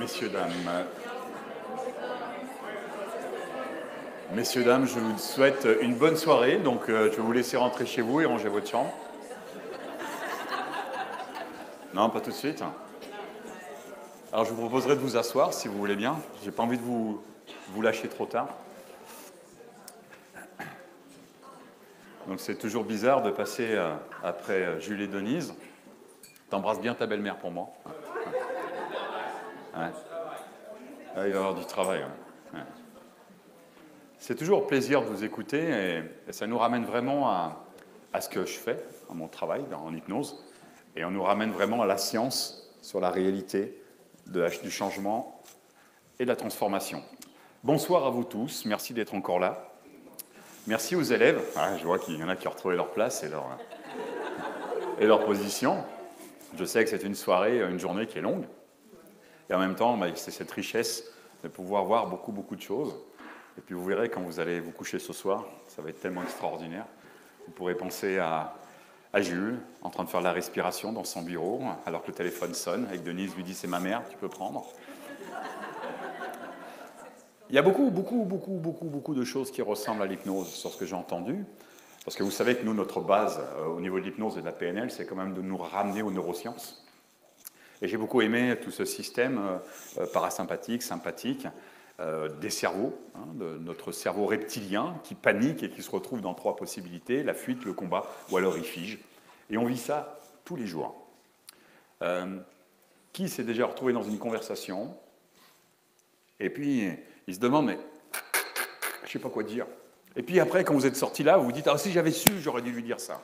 Messieurs, dames, je vous souhaite une bonne soirée. Donc, je vais vous laisser rentrer chez vous et ranger votre chambre. Non, pas tout de suite. Alors, je vous proposerai de vous asseoir, si vous voulez bien. J'ai pas envie de vous lâcher trop tard. Donc, c'est toujours bizarre de passer après Jules et Denise. T'embrasses bien ta belle-mère pour moi. Ouais. Ah, il va y avoir du travail. Ouais. C'est toujours plaisir de vous écouter et ça nous ramène vraiment à ce que je fais, à mon travail en hypnose. Et on nous ramène vraiment à la science sur la réalité du changement et de la transformation. Bonsoir à vous tous, merci d'être encore là. Merci aux élèves. Ah, je vois qu'il y en a qui ont retrouvé leur place et leur position. Je sais que c'est une soirée, une journée qui est longue. Et en même temps, c'est cette richesse de pouvoir voir beaucoup, beaucoup de choses. Et puis vous verrez, quand vous allez vous coucher ce soir, ça va être tellement extraordinaire. Vous pourrez penser à Jules, en train de faire la respiration dans son bureau, alors que le téléphone sonne, et que Denise lui dit « c'est ma mère, tu peux prendre ». Il y a beaucoup de choses qui ressemblent à l'hypnose, sur ce que j'ai entendu. Parce que vous savez que nous, notre base au niveau de l'hypnose et de la PNL, c'est quand même de nous ramener aux neurosciences. Et j'ai beaucoup aimé tout ce système parasympathique, sympathique, des cerveaux, de notre cerveau reptilien qui panique et qui se retrouve dans 3 possibilités, la fuite, le combat ou alors il fige. Et on vit ça tous les jours. Qui s'est déjà retrouvé dans une conversation et puis il se demande, mais je ne sais pas quoi dire. Et puis après, quand vous êtes sorti là, vous vous dites, ah si j'avais su, j'aurais dû lui dire ça.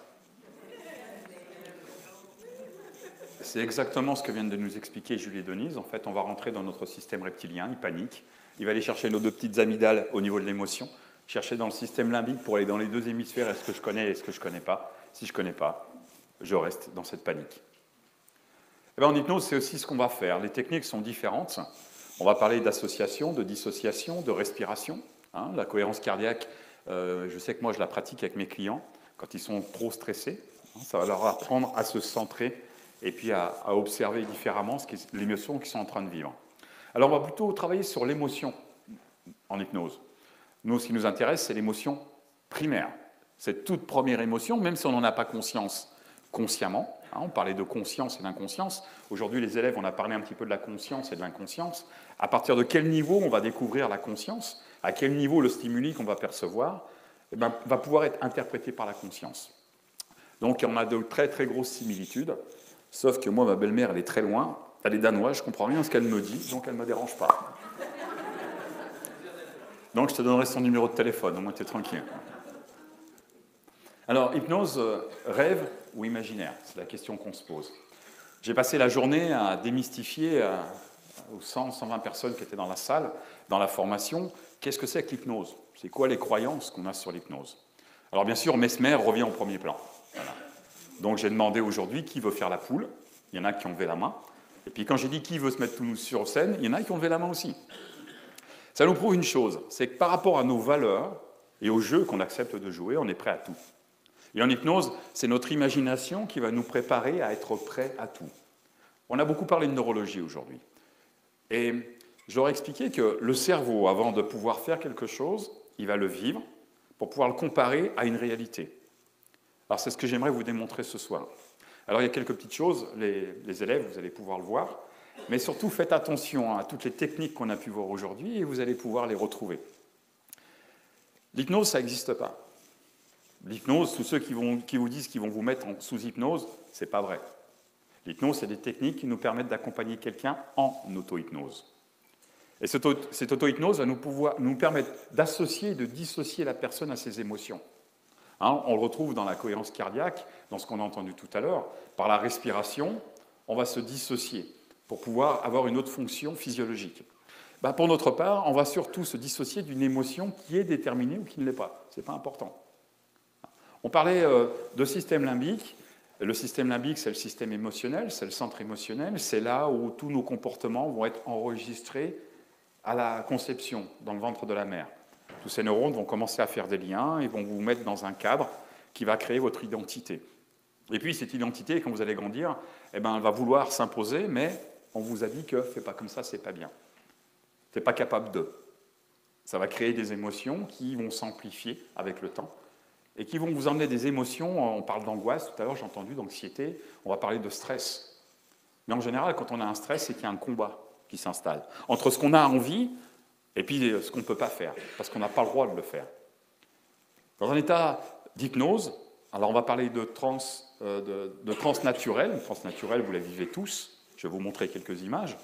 C'est exactement ce que viennent de nous expliquer Jules et Denise. En fait, on va rentrer dans notre système reptilien, il panique. Il va aller chercher nos 2 petites amygdales au niveau de l'émotion, chercher dans le système limbique pour aller dans les 2 hémisphères, est-ce que je connais, est-ce que je ne connais pas. Si je ne connais pas, je reste dans cette panique. Et bien, en hypnose, c'est aussi ce qu'on va faire. Les techniques sont différentes. On va parler d'association, de dissociation, de respiration. La cohérence cardiaque, je sais que moi, je la pratique avec mes clients quand ils sont trop stressés. Ça va leur apprendre à se centrer et puis à observer différemment l'émotion qu'ils sont en train de vivre. Alors, on va plutôt travailler sur l'émotion en hypnose. Nous, ce qui nous intéresse, c'est l'émotion primaire. Cette toute première émotion, même si on n'en a pas conscience consciemment. On parlait de conscience et d'inconscience. Aujourd'hui, les élèves, on a parlé un petit peu de la conscience et de l'inconscience. À partir de quel niveau on va découvrir la conscience? À quel niveau le stimuli qu'on va percevoir va pouvoir être interprété par la conscience? Donc, on a de très, très grosses similitudes. Sauf que moi, ma belle-mère, elle est très loin. Elle est danoise, je ne comprends rien à ce qu'elle me dit, donc elle ne me dérange pas. Donc, je te donnerai son numéro de téléphone, au moins tu es tranquille. Alors, hypnose, rêve ou imaginaire? C'est la question qu'on se pose. J'ai passé la journée à démystifier aux 100, 120 personnes qui étaient dans la salle, dans la formation, qu'est-ce que c'est que l'hypnose? C'est quoi les croyances qu'on a sur l'hypnose? Alors, bien sûr, Mesmer revient au premier plan. Voilà. Donc, j'ai demandé aujourd'hui qui veut faire la poule. Il y en a qui ont levé la main. Et puis, quand j'ai dit qui veut se mettre tout sur scène, il y en a qui ont levé la main aussi. Ça nous prouve une chose, c'est que par rapport à nos valeurs et au jeu qu'on accepte de jouer, on est prêt à tout. Et en hypnose, c'est notre imagination qui va nous préparer à être prêt à tout. On a beaucoup parlé de neurologie aujourd'hui. Et je leur ai expliqué que le cerveau, avant de pouvoir faire quelque chose, il va le vivre pour pouvoir le comparer à une réalité. Alors c'est ce que j'aimerais vous démontrer ce soir. Alors il y a quelques petites choses, les élèves, vous allez pouvoir le voir, mais surtout faites attention à toutes les techniques qu'on a pu voir aujourd'hui et vous allez pouvoir les retrouver. L'hypnose, ça n'existe pas. L'hypnose, tous ceux qui vous disent qu'ils vont vous mettre sous hypnose, ce n'est pas vrai. L'hypnose, c'est des techniques qui nous permettent d'accompagner quelqu'un en auto-hypnose. Et cette auto-hypnose va nous permettre d'associer et de dissocier la personne à ses émotions. On le retrouve dans la cohérence cardiaque, dans ce qu'on a entendu tout à l'heure. Par la respiration, on va se dissocier pour pouvoir avoir une autre fonction physiologique. Pour notre part, on va surtout se dissocier d'une émotion qui est déterminée ou qui ne l'est pas. Ce n'est pas important. On parlait de système limbique. Le système limbique, c'est le système émotionnel, c'est le centre émotionnel. C'est là où tous nos comportements vont être enregistrés à la conception, dans le ventre de la mère. Tous ces neurones vont commencer à faire des liens et vont vous mettre dans un cadre qui va créer votre identité. Et puis, cette identité, quand vous allez grandir, elle va vouloir s'imposer, mais on vous a dit que fais pas comme ça, c'est pas bien. Tu n'es pas capable de. Ça va créer des émotions qui vont s'amplifier avec le temps et qui vont vous emmener des émotions. On parle d'angoisse, tout à l'heure j'ai entendu d'anxiété, on va parler de stress. Mais en général, quand on a un stress, c'est qu'il y a un combat qui s'installe entre ce qu'on a envie et puis ce qu'on ne peut pas faire, parce qu'on n'a pas le droit de le faire. Dans un état d'hypnose, alors on va parler de transe naturelle. Une transe naturelle, vous la vivez tous. Je vais vous montrer quelques images.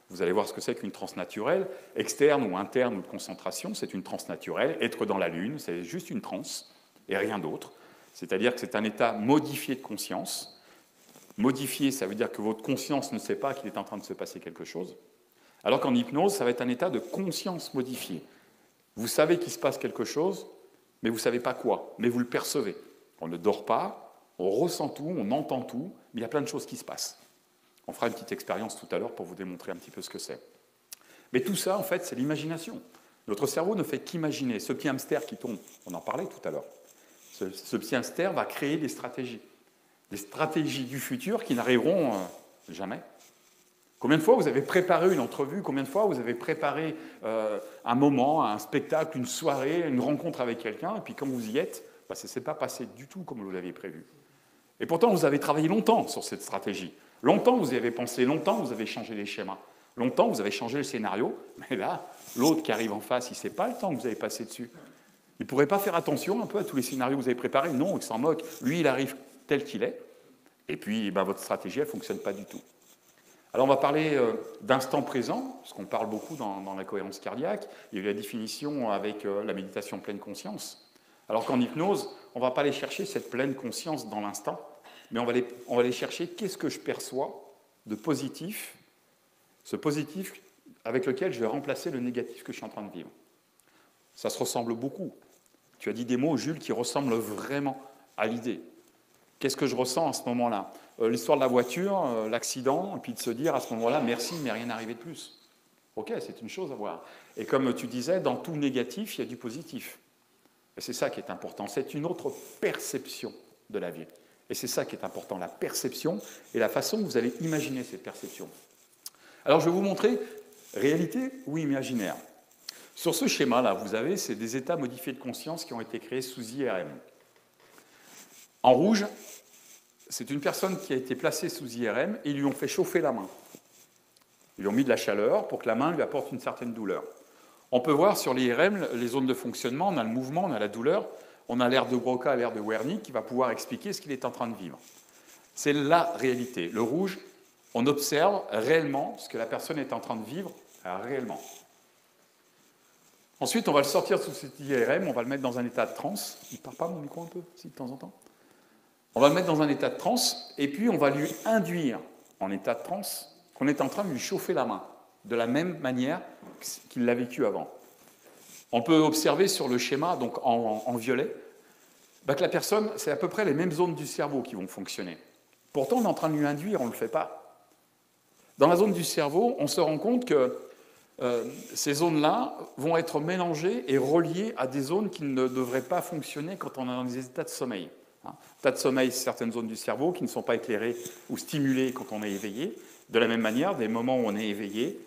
Vous allez voir ce que c'est qu'une transe naturelle, externe ou interne ou de concentration. C'est une transe naturelle. Être dans la Lune, c'est juste une transe et rien d'autre. C'est-à-dire que c'est un état modifié de conscience. Modifié, ça veut dire que votre conscience ne sait pas qu'il est en train de se passer quelque chose. Alors qu'en hypnose, ça va être un état de conscience modifié. Vous savez qu'il se passe quelque chose, mais vous ne savez pas quoi, mais vous le percevez. On ne dort pas, on ressent tout, on entend tout, mais il y a plein de choses qui se passent. On fera une petite expérience tout à l'heure pour vous démontrer un petit peu ce que c'est. Mais tout ça, en fait, c'est l'imagination. Notre cerveau ne fait qu'imaginer. Ce petit hamster qui tombe, on en parlait tout à l'heure. Ce petit hamster va créer des stratégies du futur qui n'arriveront jamais. Combien de fois vous avez préparé une entrevue? Combien de fois vous avez préparé un moment, un spectacle, une soirée, une rencontre avec quelqu'un, et puis quand vous y êtes, bah, ça ne s'est pas passé du tout comme vous l'aviez prévu. Et pourtant, vous avez travaillé longtemps sur cette stratégie. Longtemps, vous y avez pensé. Longtemps, vous avez changé les schémas. Longtemps, vous avez changé le scénario. Mais là, l'autre qui arrive en face, il ne sait pas le temps que vous avez passé dessus. Il ne pourrait pas faire attention un peu à tous les scénarios que vous avez préparés. Non, il s'en moque. Lui, il arrive tel qu'il est. Et puis, ben, votre stratégie, elle ne fonctionne pas du tout. Alors, on va parler d'instant présent, parce qu'on parle beaucoup dans la cohérence cardiaque. Il y a eu la définition avec la méditation pleine conscience. Alors qu'en hypnose, on ne va pas aller chercher cette pleine conscience dans l'instant, mais on va aller chercher qu'est-ce que je perçois de positif, ce positif avec lequel je vais remplacer le négatif que je suis en train de vivre. Ça se ressemble beaucoup. Tu as dit des mots, Jules, qui ressemblent vraiment à l'idée. Qu'est-ce que je ressens à ce moment-là? L'histoire de la voiture, l'accident, et puis de se dire à ce moment-là, merci, mais rien n'arrivé de plus. Ok, c'est une chose à voir. Et comme tu disais, dans tout négatif, il y a du positif. Et c'est ça qui est important. C'est une autre perception de la vie. Et c'est ça qui est important, la perception et la façon dont vous allez imaginer cette perception. Alors, je vais vous montrer réalité ou imaginaire. Sur ce schéma-là, vous avez, c'est des états modifiés de conscience qui ont été créés sous IRM. En rouge, c'est une personne qui a été placée sous IRM et ils lui ont fait chauffer la main. Ils lui ont mis de la chaleur pour que la main lui apporte une certaine douleur. On peut voir sur l'IRM les zones de fonctionnement, on a le mouvement, on a la douleur, on a l'air de Broca, l'air de Wernicke qui va pouvoir expliquer ce qu'il est en train de vivre. C'est la réalité. Le rouge, on observe réellement ce que la personne est en train de vivre réellement. Ensuite, on va le sortir sous cet IRM, on va le mettre dans un état de transe. Il ne part pas mon micro un peu, si, de temps en temps? On va le mettre dans un état de transe, et puis on va lui induire en état de transe qu'on est en train de lui chauffer la main, de la même manière qu'il l'a vécu avant. On peut observer sur le schéma, donc en violet, que la personne, c'est à peu près les mêmes zones du cerveau qui vont fonctionner. Pourtant, on est en train de lui induire, on ne le fait pas. Dans la zone du cerveau, on se rend compte que ces zones-là vont être mélangées et reliées à des zones qui ne devraient pas fonctionner quand on est dans des états de sommeil. État de sommeil, c'est certaines zones du cerveau qui ne sont pas éclairées ou stimulées quand on est éveillé. De la même manière, des moments où on est éveillé,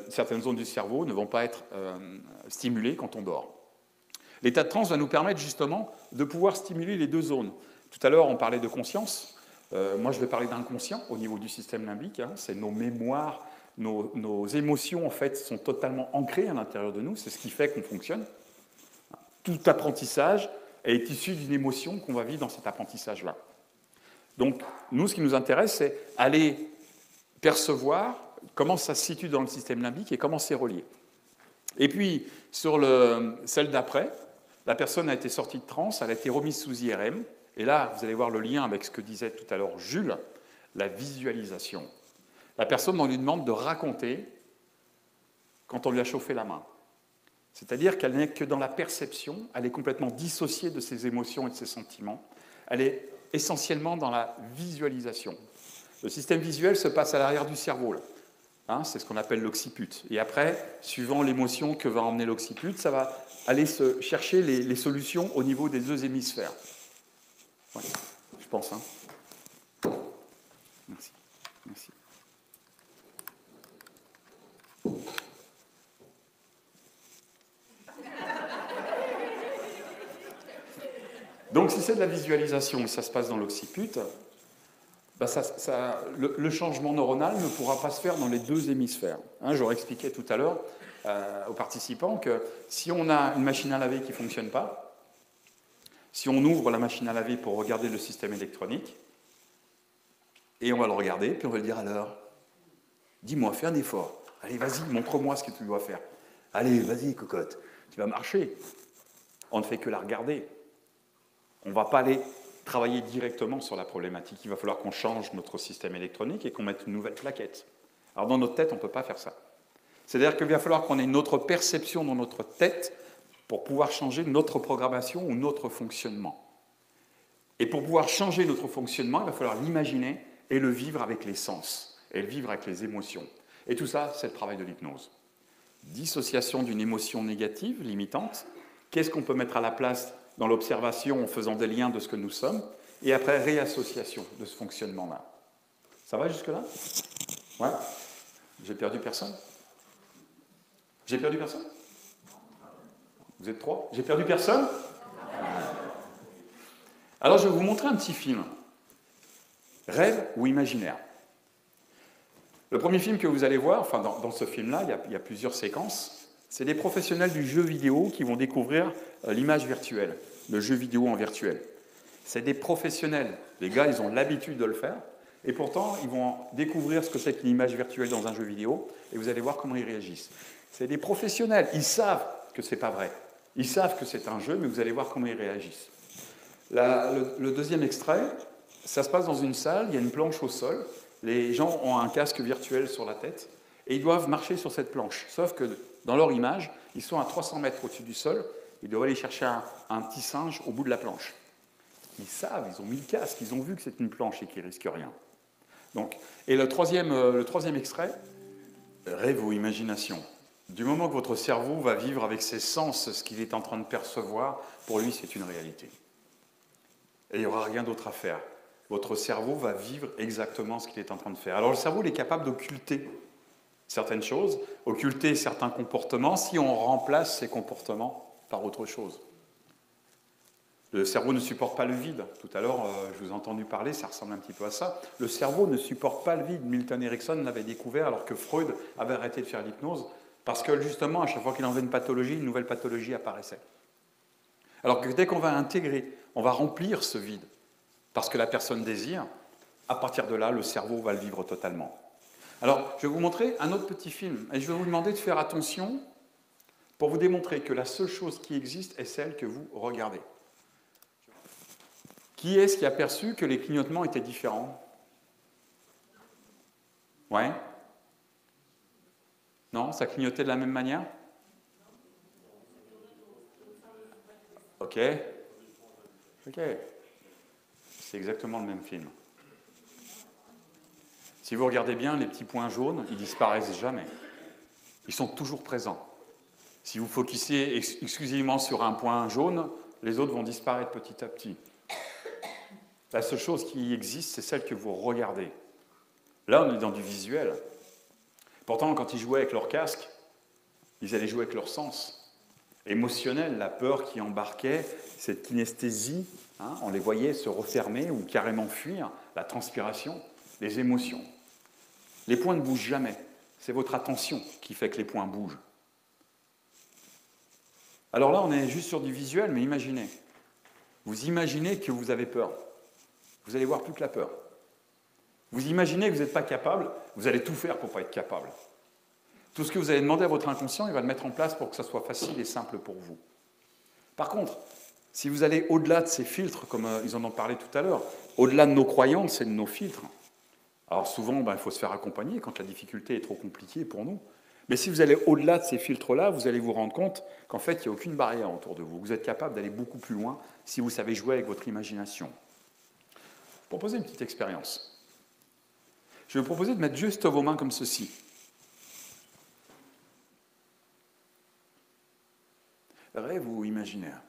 certaines zones du cerveau ne vont pas être stimulées quand on dort. L'état de transe va nous permettre justement de pouvoir stimuler les deux zones. Tout à l'heure, on parlait de conscience. Moi, je vais parler d'inconscient au niveau du système limbique. C'est nos mémoires, nos émotions, en fait, sont totalement ancrées à l'intérieur de nous. C'est ce qui fait qu'on fonctionne. Tout apprentissage est issu d'une émotion qu'on va vivre dans cet apprentissage-là. Donc, nous, ce qui nous intéresse, c'est aller percevoir comment ça se situe dans le système limbique et comment c'est relié. Et puis, sur celle d'après, la personne a été sortie de transe, elle a été remise sous IRM, et là, vous allez voir le lien avec ce que disait tout à l'heure Jules, la visualisation. La personne, on lui demande de raconter quand on lui a chauffé la main. C'est-à-dire qu'elle n'est que dans la perception, elle est complètement dissociée de ses émotions et de ses sentiments. Elle est essentiellement dans la visualisation. Le système visuel se passe à l'arrière du cerveau, là. C'est ce qu'on appelle l'occiput. Et après, suivant l'émotion que va emmener l'occiput, ça va aller se chercher les solutions au niveau des deux hémisphères. Ouais, je pense. Merci. Merci. Donc si c'est de la visualisation et ça se passe dans l'occiput, ben le changement neuronal ne pourra pas se faire dans les deux hémisphères. Hein, je leur expliquais tout à l'heure aux participants que si on a une machine à laver qui ne fonctionne pas, si on ouvre la machine à laver pour regarder le système électronique, et on va le regarder, puis on va lui dire alors, dis-moi, fais un effort. Allez, vas-y, montre-moi ce que tu dois faire. Allez, vas-y, cocotte, tu vas marcher. On ne fait que la regarder. On ne va pas aller travailler directement sur la problématique. Il va falloir qu'on change notre système électronique et qu'on mette une nouvelle plaquette. Alors dans notre tête, on ne peut pas faire ça. C'est-à-dire qu'il va falloir qu'on ait une autre perception dans notre tête pour pouvoir changer notre programmation ou notre fonctionnement. Et pour pouvoir changer notre fonctionnement, il va falloir l'imaginer et le vivre avec les sens, et le vivre avec les émotions. Et tout ça, c'est le travail de l'hypnose. Dissociation d'une émotion négative, limitante. Qu'est-ce qu'on peut mettre à la place dans l'observation en faisant des liens de ce que nous sommes, et après réassociation de ce fonctionnement-là. Ça va jusque-là? Ouais? J'ai perdu personne? J'ai perdu personne? Vous êtes trois? J'ai perdu personne? Alors je vais vous montrer un petit film. Rêve ou imaginaire? Le premier film que vous allez voir, enfin dans ce film-là, il y a plusieurs séquences, c'est des professionnels du jeu vidéo qui vont découvrir l'image virtuelle, le jeu vidéo en virtuel. C'est des professionnels. Les gars, ils ont l'habitude de le faire, et pourtant, ils vont découvrir ce que c'est qu'une image virtuelle dans un jeu vidéo, et vous allez voir comment ils réagissent. C'est des professionnels. Ils savent que ce n'est pas vrai. Ils savent que c'est un jeu, mais vous allez voir comment ils réagissent. Le deuxième extrait, ça se passe dans une salle, il y a une planche au sol, les gens ont un casque virtuel sur la tête, et ils doivent marcher sur cette planche. Sauf que dans leur image, ils sont à 300 mètres au-dessus du sol, ils doivent aller chercher un petit singe au bout de la planche. Ils savent, ils ont mis le casque, ils ont vu que c'est une planche et qu'ils ne risquent rien. Donc, et le troisième extrait, rêve ou imagination. Du moment que votre cerveau va vivre avec ses sens ce qu'il est en train de percevoir, pour lui c'est une réalité. Et il n'y aura rien d'autre à faire. Votre cerveau va vivre exactement ce qu'il est en train de faire. Alors le cerveau il est capable d'occulter certaines choses, occulter certains comportements si on remplace ces comportements par autre chose. Le cerveau ne supporte pas le vide. Tout à l'heure, je vous ai entendu parler, ça ressemble un petit peu à ça. Le cerveau ne supporte pas le vide. Milton Erickson l'avait découvert alors que Freud avait arrêté de faire l'hypnose, parce que justement, à chaque fois qu'il enlevait une pathologie, une nouvelle pathologie apparaissait. Alors que dès qu'on va intégrer, on va remplir ce vide, parce que la personne désire, à partir de là, le cerveau va le vivre totalement. Alors, je vais vous montrer un autre petit film, et je vais vous demander de faire attention pour vous démontrer que la seule chose qui existe est celle que vous regardez. Qui est-ce qui a perçu que les clignotements étaient différents? Ouais? Non? Ça clignotait de la même manière? Ok. Ok. C'est exactement le même film. Si vous regardez bien, les petits points jaunes, ils disparaissent jamais. Ils sont toujours présents. Si vous focussez exclusivement sur un point jaune, les autres vont disparaître petit à petit. La seule chose qui existe, c'est celle que vous regardez. Là, on est dans du visuel. Pourtant, quand ils jouaient avec leur casque, ils allaient jouer avec leur sens émotionnel, la peur qui embarquait, cette kinesthésie, hein, on les voyait se refermer ou carrément fuir, la transpiration, les émotions. Les points ne bougent jamais. C'est votre attention qui fait que les points bougent. Alors là, on est juste sur du visuel, mais imaginez. Vous imaginez que vous avez peur. Vous allez voir plus que la peur. Vous imaginez que vous n'êtes pas capable, vous allez tout faire pour ne pas être capable. Tout ce que vous allez demander à votre inconscient, il va le mettre en place pour que ça soit facile et simple pour vous. Par contre, si vous allez au-delà de ces filtres, comme ils en ont parlé tout à l'heure, au-delà de nos croyances et de nos filtres, alors souvent, il faut se faire accompagner quand la difficulté est trop compliquée pour nous. Mais si vous allez au-delà de ces filtres-là, vous allez vous rendre compte qu'en fait, il n'y a aucune barrière autour de vous. Vous êtes capable d'aller beaucoup plus loin si vous savez jouer avec votre imagination. Je vais vous proposer une petite expérience. Je vais vous proposer de mettre juste vos mains comme ceci. Rêve ou imaginaire?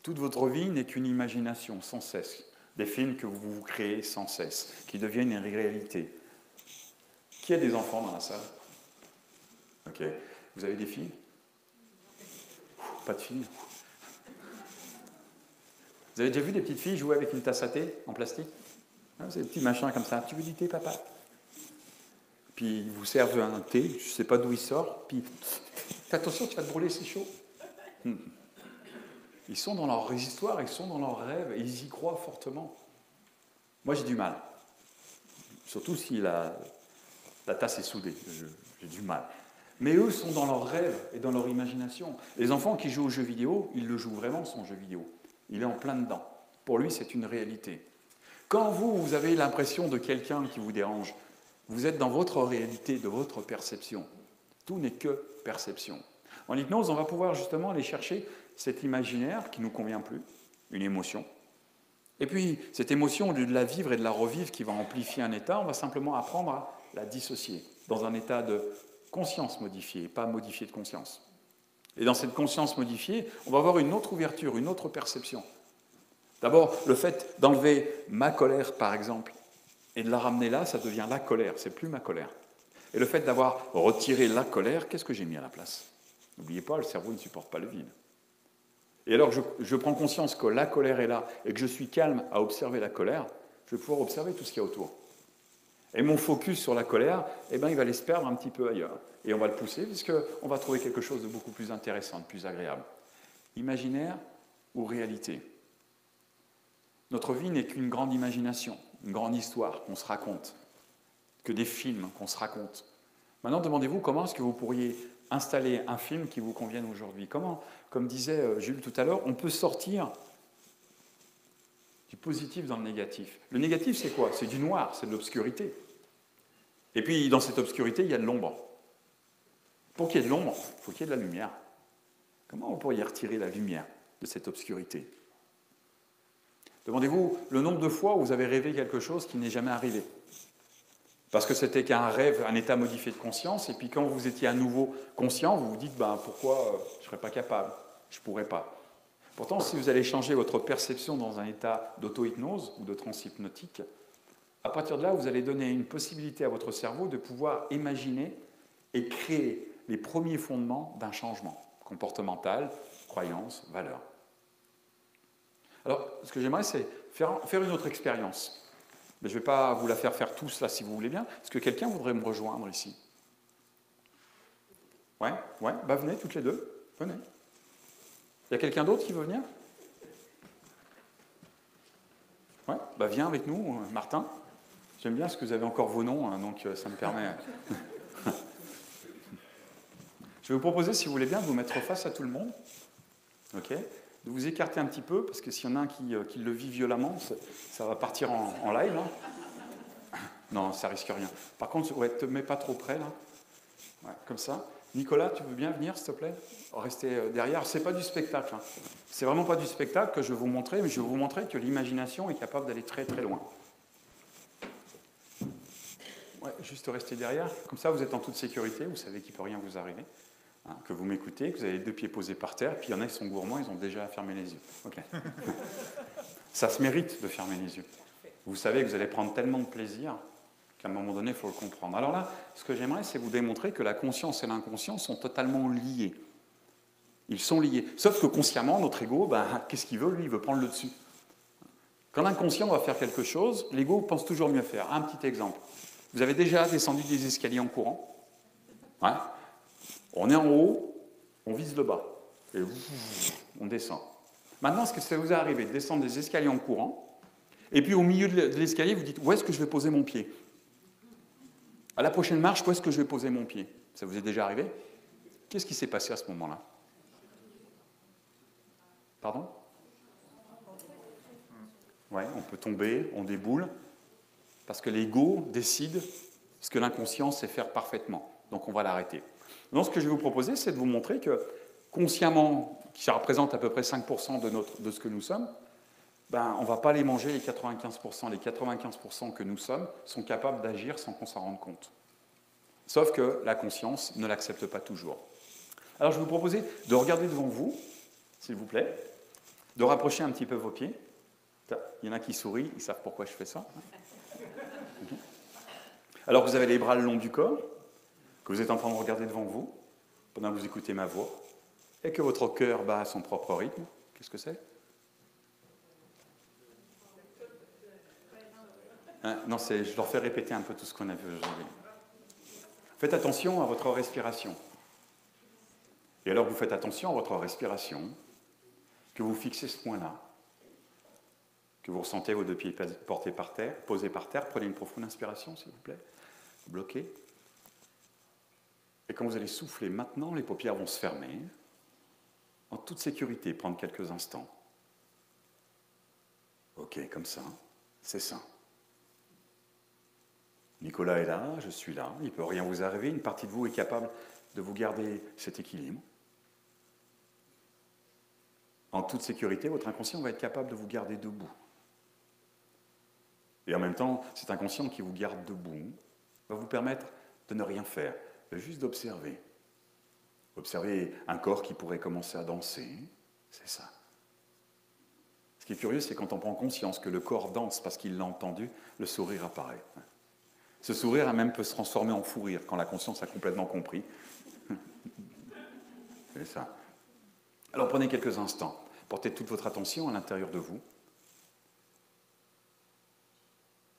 Toute votre vie n'est qu'une imagination, sans cesse. Des films que vous vous créez sans cesse, qui deviennent une réalité. Qui a des enfants dans la salle? Ok. Vous avez des filles? pas de filles. Vous avez déjà vu des petites filles jouer avec une tasse à thé en plastique? C'est des petits machins comme ça. Tu veux du thé, papa? Puis ils vous servent un thé, je ne sais pas d'où il sort, puis fais attention, tu vas te brûler, c'est chaud. Ils sont dans leur histoire, ils sont dans leurs rêves, et ils y croient fortement. Moi, j'ai du mal. Surtout si la tasse est soudée, j'ai du mal. Mais eux sont dans leurs rêves et dans leur imagination. Les enfants qui jouent aux jeux vidéo, ils le jouent vraiment, son jeu vidéo. Il est en plein dedans. Pour lui, c'est une réalité. Quand vous avez l'impression de quelqu'un qui vous dérange, vous êtes dans votre réalité, de votre perception. Tout n'est que perception. En hypnose, on va pouvoir justement aller chercher cet imaginaire qui ne nous convient plus, une émotion. Et puis, cette émotion, au lieu de la vivre et de la revivre qui va amplifier un état, on va simplement apprendre à la dissocier dans un état de conscience modifiée, pas modifié de conscience. Et dans cette conscience modifiée, on va avoir une autre ouverture, une autre perception. D'abord, le fait d'enlever ma colère, par exemple, et de la ramener là, ça devient la colère, c'est plus ma colère. Et le fait d'avoir retiré la colère, qu'est-ce que j'ai mis à la place? N'oubliez pas, le cerveau ne supporte pas le vide. Et alors, je prends conscience que la colère est là et que je suis calme à observer la colère, je vais pouvoir observer tout ce qu'il y a autour. Et mon focus sur la colère, eh ben, il va aller se perdre un petit peu ailleurs. Et on va le pousser puisqu'on va trouver quelque chose de beaucoup plus intéressant, de plus agréable. Imaginaire ou réalité? Notre vie n'est qu'une grande imagination, une grande histoire qu'on se raconte, que des films qu'on se raconte. Maintenant, demandez-vous comment est-ce que vous pourriez installer un film qui vous convienne aujourd'hui. Comment, comme disait Jules tout à l'heure, on peut sortir du positif dans le négatif. Le négatif, c'est quoi? C'est du noir, c'est de l'obscurité. Et puis, dans cette obscurité, il y a de l'ombre. Pour qu'il y ait de l'ombre, il faut qu'il y ait de la lumière. Comment vous pourriez retirer la lumière de cette obscurité? Demandez-vous le nombre de fois où vous avez rêvé quelque chose qui n'est jamais arrivé. Parce que c'était qu'un rêve, un état modifié de conscience, et puis quand vous étiez à nouveau conscient, vous vous dites pourquoi je ne serais pas capable, je ne pourrais pas. Pourtant, si vous allez changer votre perception dans un état d'auto-hypnose ou de transe hypnotique, à partir de là, vous allez donner une possibilité à votre cerveau de pouvoir imaginer et créer les premiers fondements d'un changement comportemental, croyance, valeur. Alors, ce que j'aimerais, c'est faire une autre expérience. Mais je ne vais pas vous la faire tous là, si vous voulez bien. Est-ce que quelqu'un voudrait me rejoindre ici? Ouais, venez toutes les deux, venez. Il y a quelqu'un d'autre qui veut venir? Ouais, viens avec nous, Martin. J'aime bien parce que vous avez encore vos noms, hein, donc ça me permet... Je vais vous proposer, si vous voulez bien, de vous mettre face à tout le monde. Ok, de vous écarter un petit peu, parce que s'il y en a un qui le vit violemment, ça va partir en live. Hein. Non, ça risque rien. Par contre, ouais, te mets pas trop près, là. Ouais, comme ça. Nicolas, tu veux bien venir, s'il te plaît? Rester derrière. C'est pas du spectacle. Hein. C'est vraiment pas du spectacle que je vais vous montrer, mais je vais vous montrer que l'imagination est capable d'aller très très loin. Ouais, juste rester derrière. Comme ça, vous êtes en toute sécurité. Vous savez qu'il ne peut rien vous arriver. Hein, que vous m'écoutez, que vous avez les deux pieds posés par terre, puis il y en a qui sont gourmands, ils ont déjà fermé les yeux. Okay. Ça se mérite de fermer les yeux. Vous savez que vous allez prendre tellement de plaisir qu'à un moment donné, il faut le comprendre. Alors là, ce que j'aimerais, c'est vous démontrer que la conscience et l'inconscient sont totalement liés. Ils sont liés. Sauf que consciemment, notre ego, qu'est-ce qu'il veut? Lui, il veut prendre le dessus. Quand l'inconscient va faire quelque chose, l'ego pense toujours mieux faire. Un petit exemple. Vous avez déjà descendu des escaliers en courant? Ouais. On est en haut, on vise le bas. Et on descend. Maintenant, est-ce que ça vous est arrivé de descendre des escaliers en courant, et puis au milieu de l'escalier, vous dites, où est-ce que je vais poser mon pied? À la prochaine marche, où est-ce que je vais poser mon pied? Ça vous est déjà arrivé? Qu'est-ce qui s'est passé à ce moment-là? Pardon? Ouais, on peut tomber, on déboule, parce que l'ego décide ce que l'inconscient sait faire parfaitement. Donc on va l'arrêter. Donc ce que je vais vous proposer, c'est de vous montrer que consciemment, qui représente à peu près 5% de ce que nous sommes, on ne va pas les manger les 95%. Les 95% que nous sommes sont capables d'agir sans qu'on s'en rende compte. Sauf que la conscience ne l'accepte pas toujours. Alors je vais vous proposer de regarder devant vous, s'il vous plaît, de rapprocher un petit peu vos pieds. Il y en a qui sourient, ils savent pourquoi je fais ça. Alors vous avez les bras le long du corps, que vous êtes en train de regarder devant vous, pendant que vous écoutez ma voix. et que votre cœur bat à son propre rythme, qu'est-ce que c'est? Hein, non, je leur fais répéter un peu tout ce qu'on a vu aujourd'hui. Faites attention à votre respiration. Et alors vous faites attention à votre respiration, que vous fixez ce point-là, que vous ressentez vos deux pieds portés par terre, posés par terre, prenez une profonde inspiration, s'il vous plaît, bloquez. Et quand vous allez souffler, maintenant, les paupières vont se fermer, en toute sécurité, prendre quelques instants. Ok, comme ça, c'est ça. Nicolas est là, je suis là, il ne peut rien vous arriver, une partie de vous est capable de vous garder cet équilibre. En toute sécurité, votre inconscient va être capable de vous garder debout. Et en même temps, cet inconscient qui vous garde debout va vous permettre de ne rien faire, juste d'observer. Observer un corps qui pourrait commencer à danser, c'est ça. Ce qui est curieux, c'est quand on prend conscience que le corps danse parce qu'il l'a entendu, le sourire apparaît. Ce sourire même peut se transformer en fou rire quand la conscience a complètement compris. C'est ça. Alors prenez quelques instants, portez toute votre attention à l'intérieur de vous.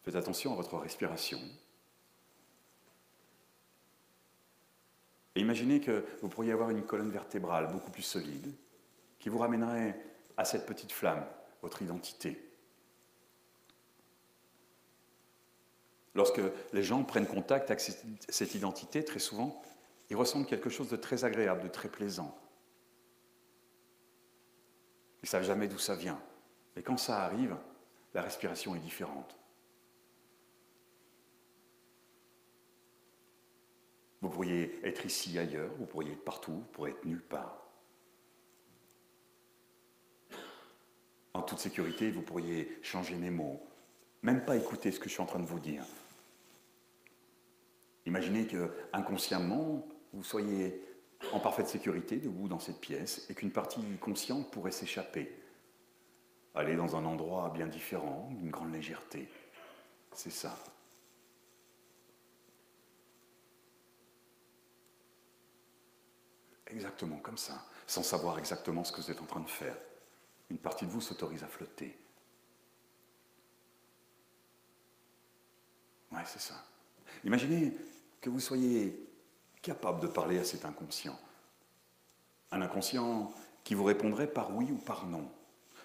Faites attention à votre respiration. Et imaginez que vous pourriez avoir une colonne vertébrale beaucoup plus solide qui vous ramènerait à cette petite flamme, votre identité. Lorsque les gens prennent contact avec cette identité, très souvent, ils ressentent quelque chose de très agréable, de très plaisant. Ils ne savent jamais d'où ça vient. Mais quand ça arrive, la respiration est différente. Vous pourriez être ici, ailleurs, vous pourriez être partout, vous pourriez être nulle part. En toute sécurité, vous pourriez changer mes mots, même pas écouter ce que je suis en train de vous dire. Imaginez que, inconsciemment, vous soyez en parfaite sécurité, debout dans cette pièce, et qu'une partie consciente pourrait s'échapper, aller dans un endroit bien différent, d'une grande légèreté. C'est ça. Exactement comme ça, sans savoir exactement ce que vous êtes en train de faire. Une partie de vous s'autorise à flotter. Ouais, c'est ça. Imaginez que vous soyez capable de parler à cet inconscient. Un inconscient qui vous répondrait par oui ou par non.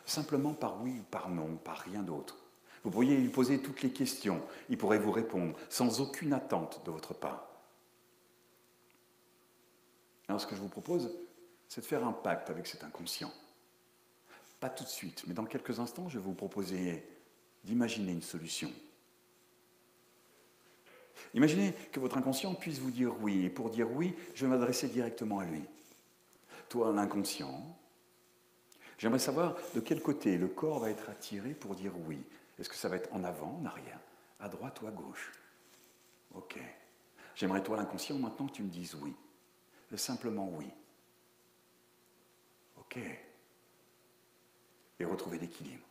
Simplement par oui ou par non, par rien d'autre. Vous pourriez lui poser toutes les questions, il pourrait vous répondre sans aucune attente de votre part. Alors ce que je vous propose, c'est de faire un pacte avec cet inconscient. Pas tout de suite, mais dans quelques instants, je vais vous proposer d'imaginer une solution. Imaginez que votre inconscient puisse vous dire oui, et pour dire oui, je vais m'adresser directement à lui. Toi, l'inconscient, j'aimerais savoir de quel côté le corps va être attiré pour dire oui. Est-ce que ça va être en avant, en arrière, à droite ou à gauche? Ok. J'aimerais, toi, l'inconscient, maintenant que tu me dises oui. Simplement oui. Ok. Et retrouver l'équilibre.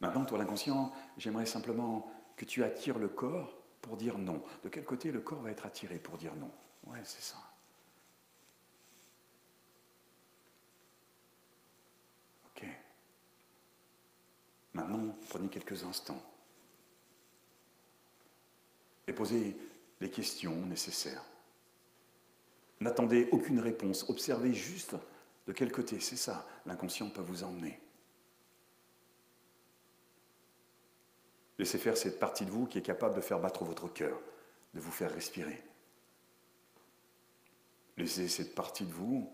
Maintenant, toi, l'inconscient, j'aimerais simplement que tu attires le corps pour dire non. De quel côté le corps va être attiré pour dire non? Ouais, c'est ça. Ok. Maintenant, prenez quelques instants et posez les questions nécessaires. N'attendez aucune réponse, observez juste de quel côté, c'est ça, l'inconscient peut vous emmener. Laissez faire cette partie de vous qui est capable de faire battre votre cœur, de vous faire respirer. Laissez cette partie de vous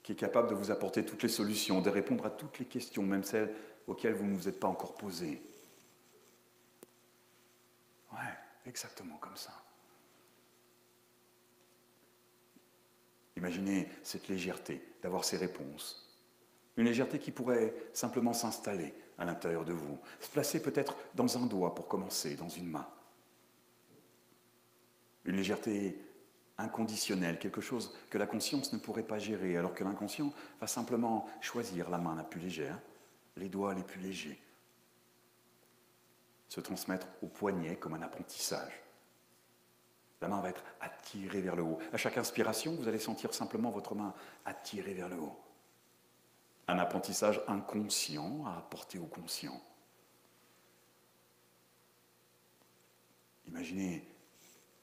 qui est capable de vous apporter toutes les solutions, de répondre à toutes les questions, même celles auxquelles vous ne vous êtes pas encore posées. Ouais, exactement comme ça. Imaginez cette légèreté d'avoir ces réponses. Une légèreté qui pourrait simplement s'installer à l'intérieur de vous. Se placer peut-être dans un doigt pour commencer, dans une main. Une légèreté inconditionnelle, quelque chose que la conscience ne pourrait pas gérer, alors que l'inconscient va simplement choisir la main la plus légère, les doigts les plus légers. Se transmettre au poignet comme un apprentissage. La main va être attirée vers le haut. À chaque inspiration, vous allez sentir simplement votre main attirée vers le haut. Un apprentissage inconscient à apporter au conscient. Imaginez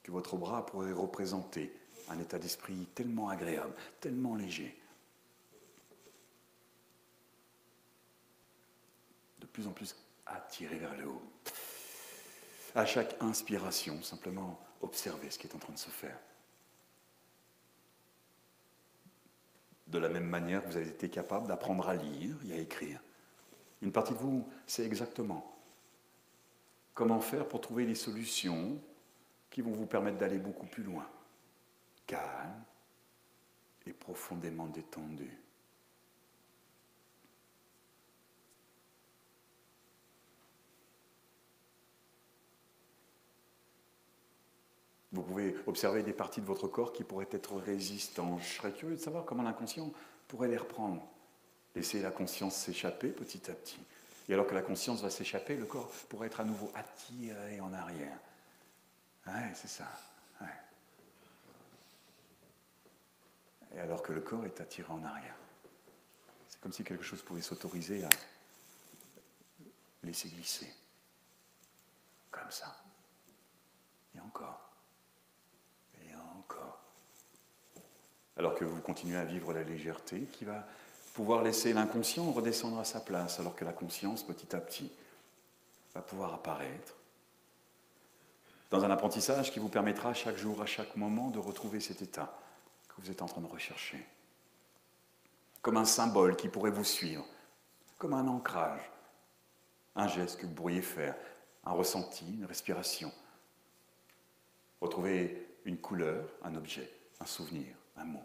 que votre bras pourrait représenter un état d'esprit tellement agréable, tellement léger. De plus en plus attiré vers le haut. À chaque inspiration, simplement observez ce qui est en train de se faire. De la même manière que vous avez été capable d'apprendre à lire et à écrire. Une partie de vous sait exactement comment faire pour trouver les solutions qui vont vous permettre d'aller beaucoup plus loin. Calme et profondément détendu. Vous pouvez observer des parties de votre corps qui pourraient être résistantes. Je serais curieux de savoir comment l'inconscient pourrait les reprendre. Laisser la conscience s'échapper petit à petit. Et alors que la conscience va s'échapper, le corps pourrait être à nouveau attiré en arrière. Ouais, c'est ça. Ouais. Et alors que le corps est attiré en arrière. C'est comme si quelque chose pouvait s'autoriser à laisser glisser. Comme ça. Et encore. Et encore. Alors que vous continuez à vivre la légèreté qui va pouvoir laisser l'inconscient redescendre à sa place, alors que la conscience, petit à petit, va pouvoir apparaître dans un apprentissage qui vous permettra chaque jour, à chaque moment, de retrouver cet état que vous êtes en train de rechercher. Comme un symbole qui pourrait vous suivre, comme un ancrage, un geste que vous pourriez faire, un ressenti, une respiration. Retrouver une couleur, un objet, un souvenir, un mot.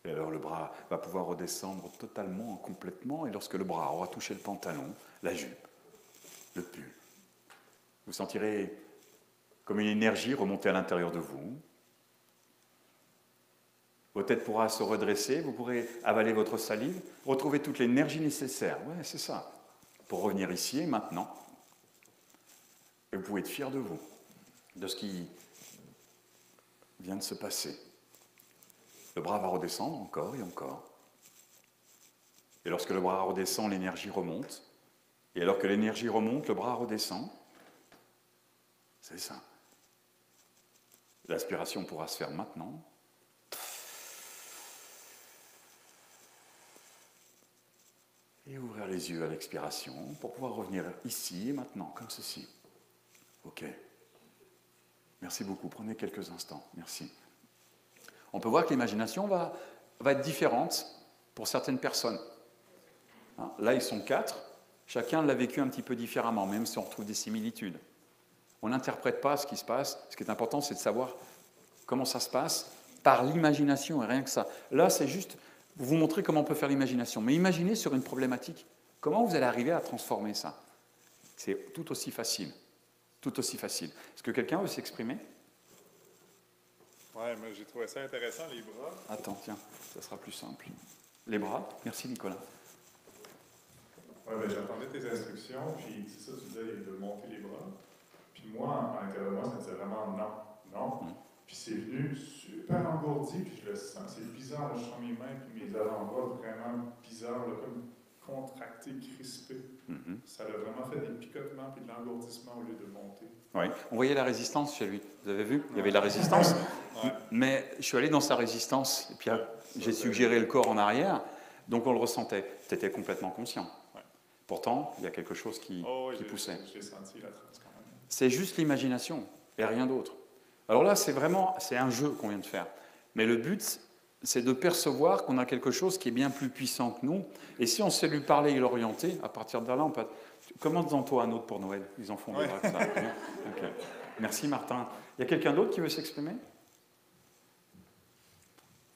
Et alors le bras va pouvoir redescendre totalement, complètement, et lorsque le bras aura touché le pantalon, la jupe, le pull, vous sentirez comme une énergie remonter à l'intérieur de vous. Votre tête pourra se redresser, vous pourrez avaler votre salive, retrouver toute l'énergie nécessaire. Ouais, c'est ça. Pour revenir ici et maintenant. Et vous pouvez être fier de vous, de ce qui vient de se passer. Le bras va redescendre encore et encore. Et lorsque le bras redescend, l'énergie remonte. Et alors que l'énergie remonte, le bras redescend. C'est ça. L'aspiration pourra se faire maintenant. Et ouvrir les yeux à l'expiration pour pouvoir revenir ici et maintenant, comme ceci. Ok. Merci beaucoup. Prenez quelques instants. Merci. On peut voir que l'imagination va être différente pour certaines personnes. Hein, là, ils sont 4. Chacun l'a vécu un petit peu différemment, même si on retrouve des similitudes. On n'interprète pas ce qui se passe. Ce qui est important, c'est de savoir comment ça se passe par l'imagination et rien que ça. Là, c'est juste vous montrer comment on peut faire l'imagination. Mais imaginez sur une problématique, comment vous allez arriver à transformer ça. C'est tout aussi facile. Tout aussi facile. Est-ce que quelqu'un veut s'exprimer ? Ouais, moi j'ai trouvé ça intéressant, les bras. Attends, tiens, ça sera plus simple. Les bras, merci Nicolas. Ouais, ben, j'entendais tes instructions, puis c'est ça, tu disais de monter les bras. Puis moi, à l'intérieur de moi, ça me disait vraiment non. Puis c'est venu super engourdi, puis je le sens. C'est bizarre, là, je sens mes mains, puis mes avant-bras vraiment bizarres, là, comme contractés, crispés. Ça a vraiment fait des picotements puis de l'engourdissement au lieu de monter. Oui, on voyait la résistance chez lui. Vous avez vu ? Il y avait de la résistance. Ouais. Mais je suis allé dans sa résistance, et puis j'ai suggéré le corps en arrière, donc on le ressentait. Tu étais complètement conscient. Ouais. Pourtant, il y a quelque chose qui poussait. J'ai senti la transe quand même. C'est juste l'imagination, et rien d'autre. Alors là, c'est un jeu qu'on vient de faire. Mais le but, c'est de percevoir qu'on a quelque chose qui est bien plus puissant que nous. Et si on sait lui parler et l'orienter, à partir de là, on peut... Commande-en toi un autre pour Noël. Ils en font des vrais, ça. Okay. Merci Martin. Il y a quelqu'un d'autre qui veut s'exprimer ?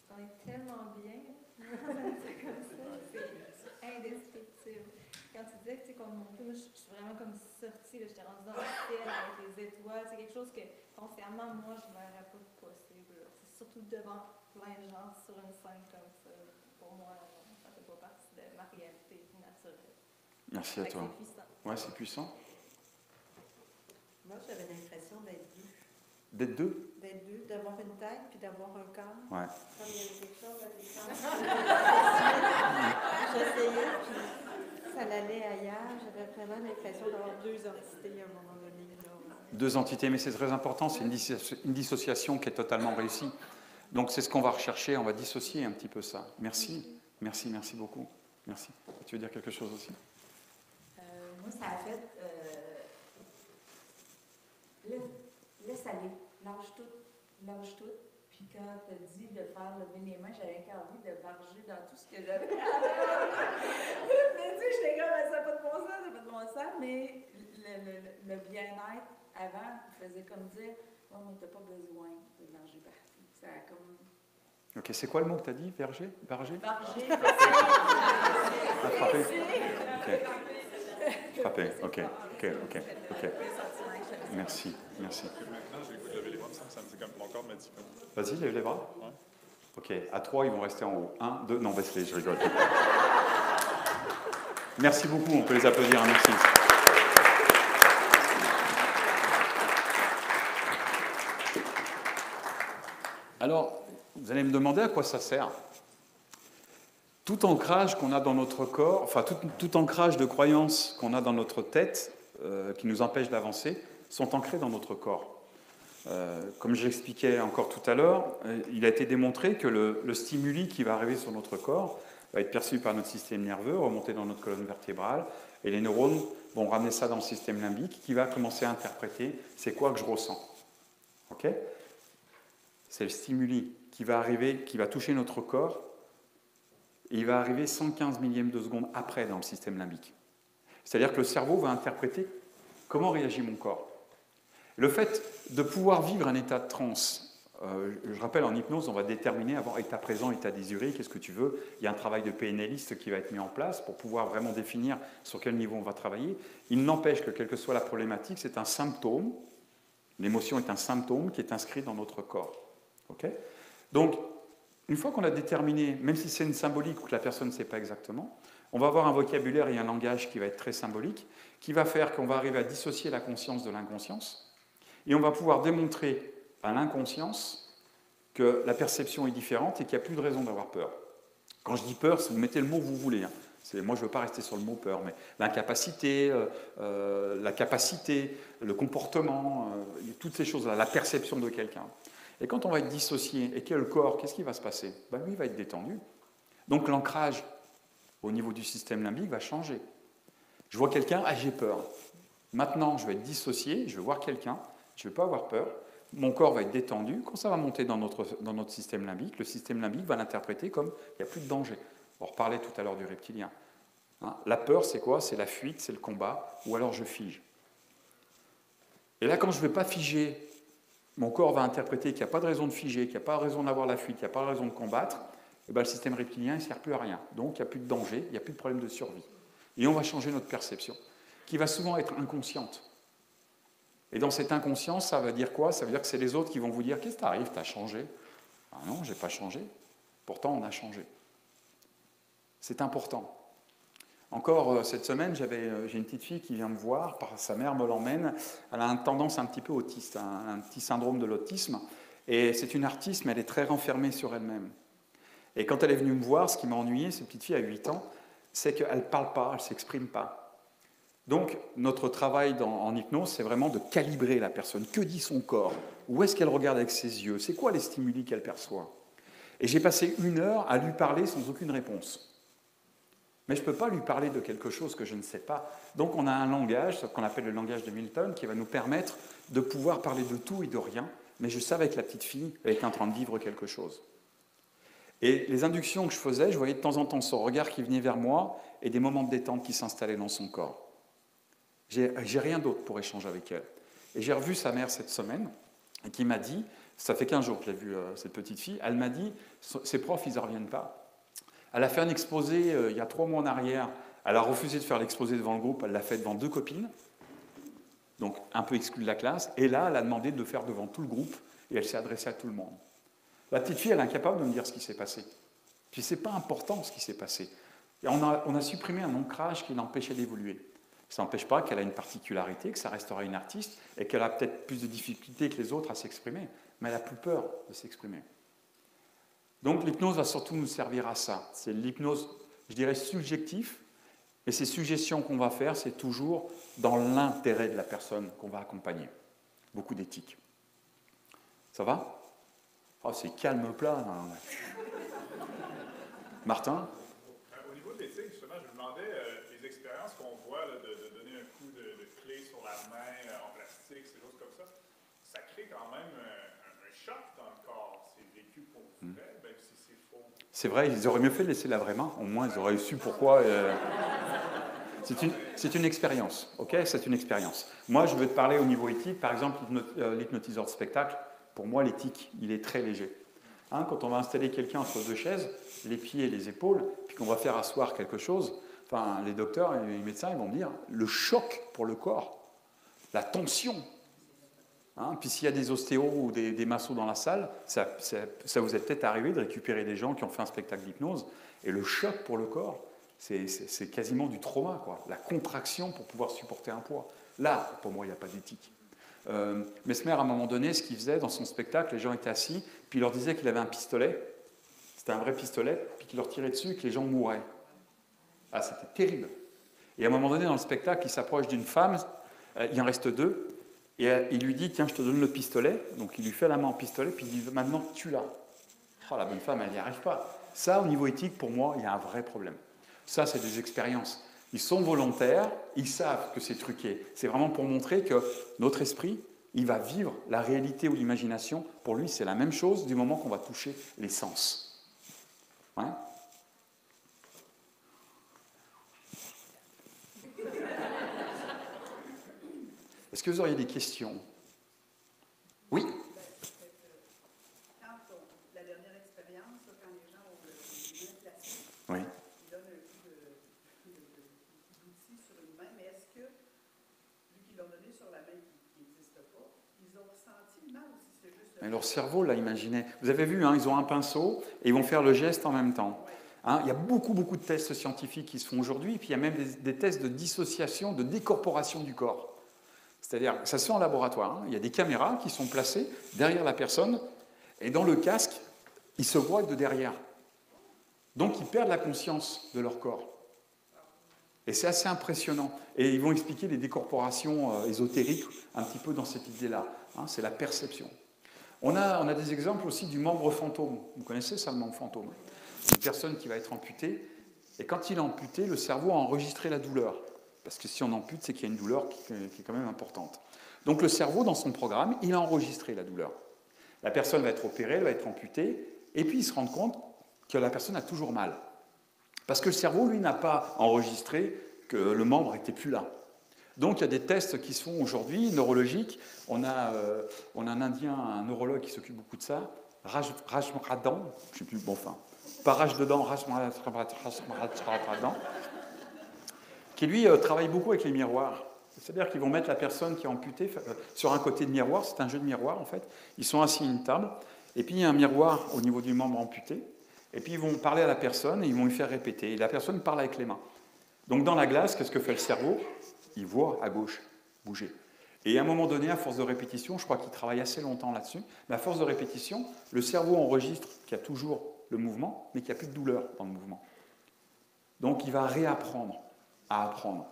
On est tellement bien. C'est comme ça. C'est indescriptible. Quand tu disais qu'on montait, moi, je suis vraiment comme sortie. J'étais rendue dans le ciel avec les étoiles. C'est quelque chose que, consciemment, moi, je ne verrais pas possible. C'est surtout devant plein de gens sur une scène comme ça. Pour moi, ça ne fait pas partie de ma réalité naturelle. Merci à toi. Ouais, c'est puissant. Moi, j'avais l'impression d'être deux. D'être deux? D'être deux, d'avoir une tête puis d'avoir un corps. Ouais. Comme il y avait quelque chose avec ça. J'essayais, puis ça allait ailleurs. J'avais vraiment l'impression d'avoir deux entités à un moment donné. Là. Deux entités, mais c'est très important, c'est une dissociation qui est totalement réussie. Donc c'est ce qu'on va rechercher, on va dissocier un petit peu ça. Merci, merci, merci beaucoup. Merci. Tu veux dire quelque chose aussi? Moi, ça a fait... laisse aller, lâche tout. Puis quand tu as dit de faire lever les mains, j'avais envie de barger dans tout ce que j'avais. Mais tu sais, j'étais comme, ça n'a pas de bon sens, mais le bien-être avant faisait comme dire, oh, mais tu n'as pas besoin de barger partout. Ça a comme... Ok, c'est quoi le mot que tu as dit, Berger? Barger? Barger. Attraper. Frappé, ok. Merci. Maintenant, j'ai le goût de lever les bras, ça me dit comme mon corps me dit comme. Vas-y, lève les bras. Ouais. Ok, à 3, ils vont rester en haut. 1, 2, non, baisse-les, je rigole. Merci beaucoup, on peut les applaudir, hein, merci. Alors, vous allez me demander à quoi ça sert. Tout ancrage qu'on a dans notre corps, enfin tout ancrage de croyances qu'on a dans notre tête, qui nous empêche d'avancer, sont ancrés dans notre corps. Comme j'expliquais encore tout à l'heure, il a été démontré que le stimuli qui va arriver sur notre corps va être perçu par notre système nerveux, remonter dans notre colonne vertébrale, et les neurones vont ramener ça dans le système limbique, qui va commencer à interpréter c'est quoi que je ressens. Ok ? C'est le stimuli qui va arriver, qui va toucher notre corps, et il va arriver 115 millièmes de seconde après dans le système limbique. C'est-à-dire que le cerveau va interpréter comment réagit mon corps. Le fait de pouvoir vivre un état de transe, je rappelle, en hypnose, on va déterminer avant état présent, état désiré, qu'est-ce que tu veux. Il y a un travail de PNListe qui va être mis en place pour pouvoir vraiment définir sur quel niveau on va travailler. Il n'empêche que, quelle que soit la problématique, c'est un symptôme. L'émotion est un symptôme qui est inscrit dans notre corps. Okay ? Donc, une fois qu'on a déterminé, même si c'est une symbolique ou que la personne ne sait pas exactement, on va avoir un vocabulaire et un langage qui va être très symbolique, qui va faire qu'on va arriver à dissocier la conscience de l'inconscience, et on va pouvoir démontrer à l'inconscience que la perception est différente et qu'il n'y a plus de raison d'avoir peur. Quand je dis peur, vous mettez le mot que vous voulez. Hein. Moi, je ne veux pas rester sur le mot peur, mais l'incapacité, la capacité, le comportement, toutes ces choses-là, la perception de quelqu'un. Et quand on va être dissocié et qu'il y a le corps, qu'est-ce qui va se passer ? Lui, il va être détendu. Donc l'ancrage au niveau du système limbique va changer. Je vois quelqu'un, j'ai peur. Maintenant, je vais être dissocié, je vais voir quelqu'un, je ne vais pas avoir peur, mon corps va être détendu. Quand ça va monter dans notre système limbique, le système limbique va l'interpréter comme il n'y a plus de danger. On reparlait tout à l'heure du reptilien. Hein, la peur, c'est quoi ? C'est la fuite, c'est le combat, ou alors je fige. Et là, quand je ne vais pas figer, mon corps va interpréter qu'il n'y a pas de raison de figer, qu'il n'y a pas de raison d'avoir la fuite, qu'il n'y a pas de raison de combattre, et le système reptilien ne sert plus à rien. Donc, il n'y a plus de danger, il n'y a plus de problème de survie. Et on va changer notre perception, qui va souvent être inconsciente. Et dans cette inconscience, ça veut dire quoi ? Ça veut dire que c'est les autres qui vont vous dire « Qu'est-ce qui t'arrive ? T'as changé ?» Ah non, je n'ai pas changé. Pourtant, on a changé. C'est important. Encore cette semaine, j'ai une petite fille qui vient me voir, sa mère me l'emmène. Elle a une tendance un petit peu autiste, un petit syndrome de l'autisme. Et c'est une artiste, mais elle est très renfermée sur elle-même. Et quand elle est venue me voir, ce qui m'a ennuyé, cette petite fille à 8 ans, c'est qu'elle ne parle pas, elle ne s'exprime pas. Donc, notre travail en hypnose, c'est vraiment de calibrer la personne. Que dit son corps ? Où est-ce qu'elle regarde avec ses yeux ? C'est quoi les stimuli qu'elle perçoit ? Et j'ai passé 1 heure à lui parler sans aucune réponse. Mais je ne peux pas lui parler de quelque chose que je ne sais pas. Donc on a un langage, ce qu'on appelle le langage de Milton, qui va nous permettre de pouvoir parler de tout et de rien. Mais je savais que la petite fille était en train de vivre quelque chose. Et les inductions que je faisais, je voyais de temps en temps son regard qui venait vers moi et des moments de détente qui s'installaient dans son corps. J'ai rien d'autre pour échanger avec elle. Et j'ai revu sa mère cette semaine, et qui m'a dit, ça fait 15 jours que j'ai vu cette petite fille, elle m'a dit, ses profs, ils ne reviennent pas. Elle a fait un exposé il y a 3 mois en arrière, elle a refusé de faire l'exposé devant le groupe, elle l'a fait devant 2 copines, donc un peu exclue de la classe, et là, elle a demandé de le faire devant tout le groupe, et elle s'est adressée à tout le monde. La petite fille, elle est incapable de me dire ce qui s'est passé. Puis ce n'est pas important ce qui s'est passé. Et on a supprimé un ancrage qui l'empêchait d'évoluer. Ça n'empêche pas qu'elle a une particularité, que ça restera une artiste, et qu'elle a peut-être plus de difficultés que les autres à s'exprimer, mais elle a plus peur de s'exprimer. Donc l'hypnose va surtout nous servir à ça. C'est l'hypnose, je dirais, subjective, et ces suggestions qu'on va faire, c'est toujours dans l'intérêt de la personne qu'on va accompagner. Beaucoup d'éthique. Ça va? Oh, c'est calme plat. Là. Martin? Au niveau de l'éthique, justement, je me demandais les expériences qu'on voit là, de donner un coup de clé sur la main en plastique, ces choses comme ça crée quand même un choc dans le corps. C'est vécu pour vrai, même si c'est faux. C'est vrai, ils auraient mieux fait de laisser la vraie main, au moins ils auraient su pourquoi. C'est une expérience, ok? C'est une expérience. Moi, je veux te parler au niveau éthique, par exemple, l'hypnotiseur de spectacle, pour moi, l'éthique, il est très léger. Hein, quand on va installer quelqu'un entre deux chaises, les pieds et les épaules, puis qu'on va faire asseoir quelque chose, enfin, les docteurs et les médecins, ils vont me dire, le choc pour le corps, la tension. Hein, puis s'il y a des ostéos ou des massos dans la salle, ça vous est peut-être arrivé de récupérer des gens qui ont fait un spectacle d'hypnose, et le choc pour le corps, c'est quasiment du trauma, quoi. La contraction pour pouvoir supporter un poids. Là, pour moi, il n'y a pas d'éthique. Mesmer, à un moment donné, ce qu'il faisait dans son spectacle, les gens étaient assis, puis il leur disait qu'il avait un pistolet, c'était un vrai pistolet, puis qu'il leur tirait dessus et que les gens mouraient. Ah, c'était terrible. Et à un moment donné, dans le spectacle, il s'approche d'une femme, il en reste deux, et il lui dit, tiens, je te donne le pistolet, donc il lui fait la main en pistolet, puis il dit, maintenant, tue-la. Oh, la bonne femme, elle n'y arrive pas. Ça, au niveau éthique, pour moi, il y a un vrai problème. Ça, c'est des expériences. Ils sont volontaires, ils savent que c'est truqué. C'est vraiment pour montrer que notre esprit, il va vivre la réalité ou l'imagination. Pour lui, c'est la même chose du moment qu'on va toucher les sens. Ouais. Est-ce que vous auriez des questions? Oui. La dernière expérience, quand les gens ont le plastique, Oui. ils donnent un coup d'outil sur une main, mais est-ce que, vu qu'ils l'ont donné sur la main qui n'existe pas, ils ont ressenti le mal ou si c'est juste... Mais leur cerveau l'a imaginé. Vous avez vu, hein, ils ont un pinceau et ils vont faire le geste en même temps. Hein, il y a beaucoup de tests scientifiques qui se font aujourd'hui, et puis il y a même des tests de dissociation, de décorporation du corps. C'est-à-dire, ça se fait en laboratoire. Hein. Il y a des caméras qui sont placées derrière la personne, et dans le casque, ils se voient de derrière. Donc, ils perdent la conscience de leur corps. Et c'est assez impressionnant. Et ils vont expliquer les décorporations ésotériques un petit peu dans cette idée-là. Hein, c'est la perception. On a des exemples aussi du membre fantôme. Vous connaissez ça, le membre fantôme? Une personne qui va être amputée, et quand il est amputé, le cerveau a enregistré la douleur. Parce que si on ampute, c'est qu'il y a une douleur qui est quand même importante. Donc le cerveau, dans son programme, il a enregistré la douleur. La personne va être opérée, elle va être amputée, et puis il se rend compte que la personne a toujours mal. Parce que le cerveau, lui, n'a pas enregistré que le membre n'était plus là. Donc il y a des tests qui se font aujourd'hui, neurologiques. On a un Indien, un neurologue qui s'occupe beaucoup de ça, Rajmradan, je ne sais plus, bon, enfin, pas Rajdedan, Rajmradan, qui lui travaille beaucoup avec les miroirs. C'est-à-dire qu'ils vont mettre la personne qui est amputée sur un côté de miroir, c'est un jeu de miroir en fait. Ils sont assis à une table, et puis il y a un miroir au niveau du membre amputé, et puis ils vont parler à la personne et ils vont lui faire répéter. Et la personne parle avec les mains. Donc dans la glace, qu'est-ce que fait le cerveau? Il voit à gauche bouger. Et à un moment donné, à force de répétition, je crois qu'il travaille assez longtemps là-dessus, mais à force de répétition, le cerveau enregistre qu'il y a toujours le mouvement, mais qu'il n'y a plus de douleur dans le mouvement. Donc il va réapprendre à apprendre.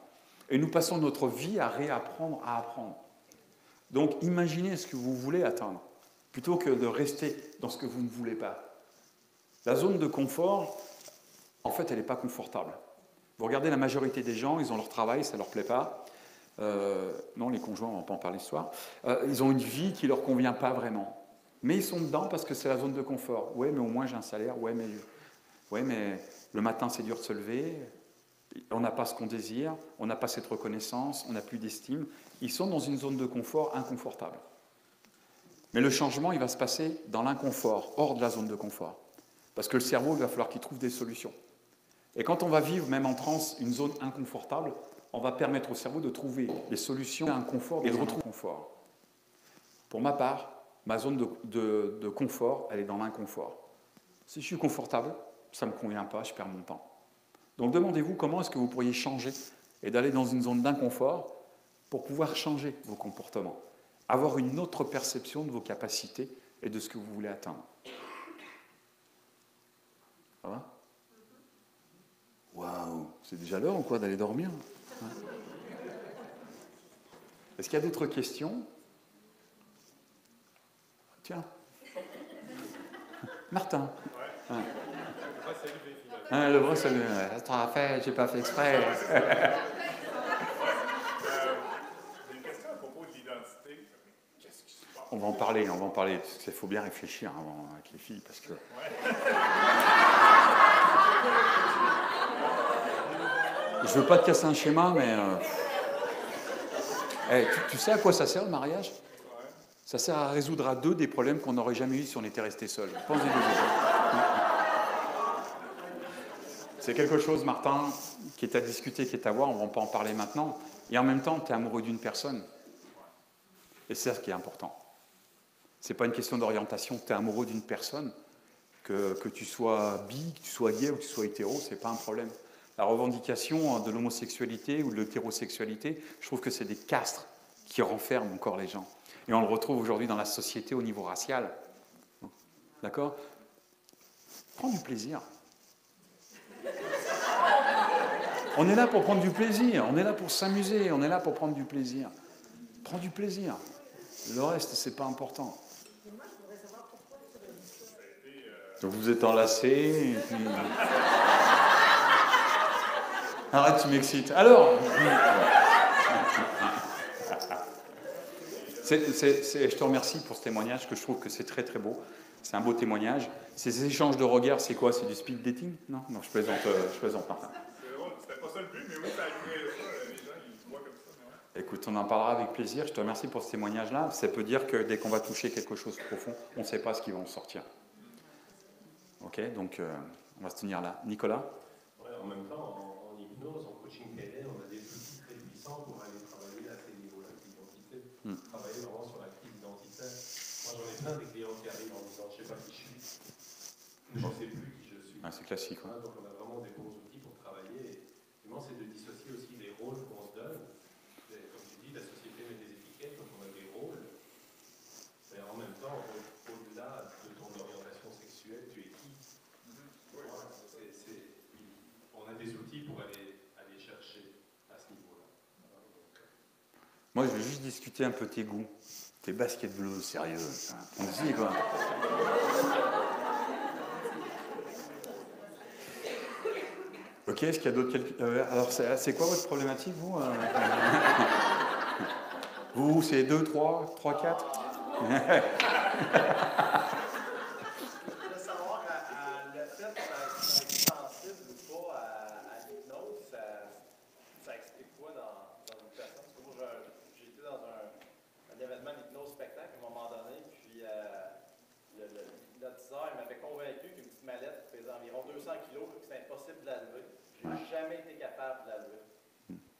Et nous passons notre vie à réapprendre à apprendre. Donc imaginez ce que vous voulez atteindre, plutôt que de rester dans ce que vous ne voulez pas. La zone de confort, en fait, elle n'est pas confortable. Vous regardez la majorité des gens, ils ont leur travail, ça ne leur plaît pas. Non, les conjoints, on ne va pas en parler ce soir. Ils ont une vie qui ne leur convient pas vraiment. Mais ils sont dedans parce que c'est la zone de confort. Ouais, mais au moins j'ai un salaire. Ouais, mais le matin, c'est dur de se lever. On n'a pas ce qu'on désire. On n'a pas cette reconnaissance. On n'a plus d'estime. Ils sont dans une zone de confort inconfortable. Mais le changement, il va se passer dans l'inconfort, hors de la zone de confort. Parce que le cerveau, il va falloir qu'il trouve des solutions. Et quand on va vivre, même en transe, une zone inconfortable, on va permettre au cerveau de trouver des solutions à inconfort et de retrouver le confort. Pour ma part, ma zone de confort, elle est dans l'inconfort. Si je suis confortable, ça ne me convient pas, je perds mon temps. Donc demandez-vous comment est-ce que vous pourriez changer et d'aller dans une zone d'inconfort pour pouvoir changer vos comportements, avoir une autre perception de vos capacités et de ce que vous voulez atteindre. Ça va? Waouh, c'est déjà l'heure ou quoi d'aller dormir? Hein? Est-ce qu'il y a d'autres questions? Tiens. Martin. Ouais. Le bras s'est levé. Attends, j'ai pas fait exprès. J'ai une question à propos de l'identité. Qu'est-ce qui se passe? On va en parler. Il faut bien réfléchir avant avec les filles parce que. Je veux pas te casser un schéma, mais. Tu sais à quoi ça sert le mariage? Ça sert à résoudre à deux des problèmes qu'on n'aurait jamais eu si on était resté seul. Pensez-y déjà. C'est quelque chose, Martin, qui est à discuter, qui est à voir, on ne va pas en parler maintenant. Et en même temps, tu es amoureux d'une personne. Et c'est ça qui est important. Ce n'est pas une question d'orientation, tu es amoureux d'une personne. Que tu sois bi, que tu sois gay ou que tu sois hétéro, ce n'est pas un problème. La revendication de l'homosexualité ou de l'hétérosexualité, je trouve que c'est des castres qui renferment encore les gens. Et on le retrouve aujourd'hui dans la société au niveau racial. D'accord? Prends du plaisir. On est là pour prendre du plaisir, on est là pour s'amuser, on est là pour prendre du plaisir. Prends du plaisir. Le reste, c'est pas important. Donc vous êtes enlacés, et puis... Arrête, tu m'excites. Alors je te remercie pour ce témoignage, que je trouve que c'est très très beau. C'est un beau témoignage. Ces échanges de regards, c'est quoi? C'est du speed dating? Non, je plaisante, Martin. C'était pas ça le but, mais oui, ça a créé ça. Les gens, ils voient comme ça. Mais ouais. Écoute, on en parlera avec plaisir. Je te remercie pour ce témoignage-là. Ça peut dire que dès qu'on va toucher quelque chose de profond, on ne sait pas ce qui va en sortir. Ok, donc on va se tenir là. Nicolas? Ouais, en même temps, en hypnose, en coaching PNL, on a des outils très puissants pour aller travailler à ces niveaux-là d'identité. Travailler vraiment sur la crise identitaire. Moi, j'en ai plein des clients qui arrivent en disant, je ne sais pas qui je suis, je ne sais plus qui je suis. C'est classique. Ouais. Donc on a vraiment des bons outils pour travailler. Et moi, c'est de dissocier aussi les rôles qu'on se donne. Comme tu dis, la société met des étiquettes, donc on a des rôles. Mais en même temps, au-delà de ton orientation sexuelle, tu es qui? On a des outils pour aller chercher à ce niveau-là. Moi, je veux juste discuter un peu tes goûts. Tes baskets bleues, sérieux. On dit quoi. Ok, est-ce qu'il y a d'autres... alors, c'est quoi votre problématique, vous? Vous, c'est 2, 3, 4 Jamais été capable de la lever.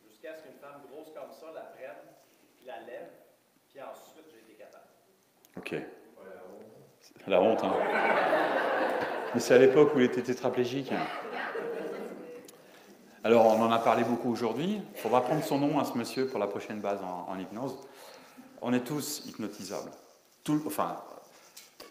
Jusqu'à ce qu'une femme grosse comme ça la prenne, puis la lève, puis ensuite j'ai été capable. Ok. La honte, hein. Mais c'est à l'époque où il était tétraplégique. Alors, on en a parlé beaucoup aujourd'hui. Il faudra prendre son nom à ce monsieur pour la prochaine base en hypnose. On est tous hypnotisables.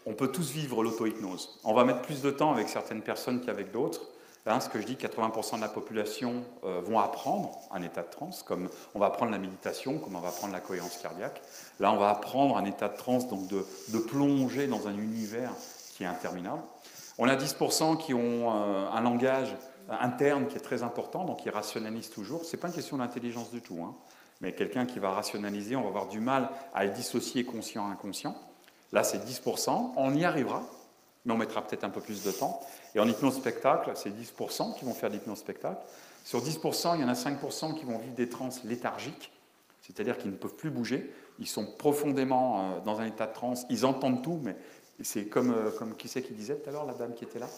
On peut tous vivre l'auto-hypnose. On va mettre plus de temps avec certaines personnes qu'avec d'autres. Là, ce que je dis, 80% de la population vont apprendre un état de transe, comme on va apprendre la méditation, comme on va apprendre la cohérence cardiaque. Là, on va apprendre un état de transe, donc de plonger dans un univers qui est interminable. On a 10% qui ont un langage interne qui est très important, donc ils rationalisent toujours. Ce n'est pas une question d'intelligence du tout, hein. Mais quelqu'un qui va rationaliser, on va avoir du mal à le dissocier conscient-inconscient. Là, c'est 10%. On y arrivera, mais on mettra peut-être un peu plus de temps. Et en hypnose-spectacle, c'est 10% qui vont faire de l'hypnose-spectacle. Sur 10%, il y en a 5% qui vont vivre des transes léthargiques, c'est-à-dire qu'ils ne peuvent plus bouger. Ils sont profondément dans un état de transe. Ils entendent tout, mais c'est comme qui c'est qui disait tout à l'heure, la dame qui était là,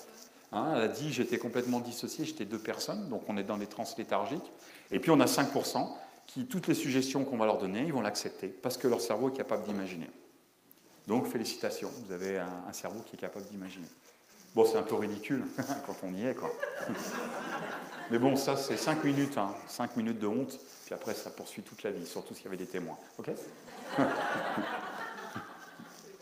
hein, elle a dit « j'étais complètement dissocié, j'étais 2 personnes », donc on est dans des transes léthargiques. Et puis on a 5% qui, toutes les suggestions qu'on va leur donner, ils vont l'accepter, parce que leur cerveau est capable d'imaginer. Donc félicitations, vous avez un cerveau qui est capable d'imaginer. Bon, c'est un peu ridicule quand on y est, quoi. Mais bon, ça, c'est 5 minutes, hein, 5 minutes de honte, puis après, ça poursuit toute la vie, surtout s'il y avait des témoins. OK?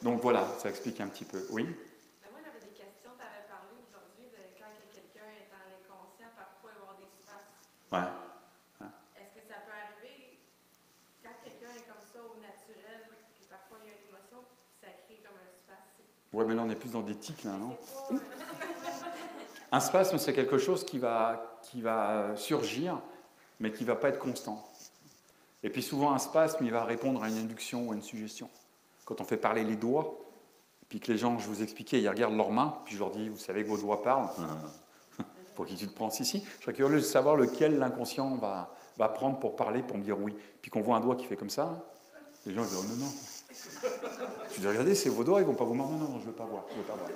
Donc voilà, ça explique un petit peu. Oui? Moi, j'avais des questions. Tu avais parlé aujourd'hui de quand quelqu'un est dans l'inconscient, parfois il va y avoir des espaces. Ouais. Est-ce que ça peut arriver quand quelqu'un est comme ça au naturel, puis parfois il y a une émotion, ça crée comme un espace? Ouais, mais là, on est plus dans des tics, là, non? Un spasme, c'est quelque chose qui va surgir, mais qui ne va pas être constant. Et puis souvent, un spasme, il va répondre à une induction ou à une suggestion. Quand on fait parler les doigts, puis que les gens, je vous expliquais, ils regardent leurs mains, puis je leur dis, vous savez que vos doigts parlent? Pour qui tu te prends ici? Je serais curieux de savoir lequel l'inconscient va prendre pour parler, pour me dire oui. Puis qu'on voit un doigt qui fait comme ça, les gens disent, oh, non, non. Je dis, regardez, c'est vos doigts, ils ne vont pas vous voir. Non, non, je ne veux pas voir, je veux pas voir.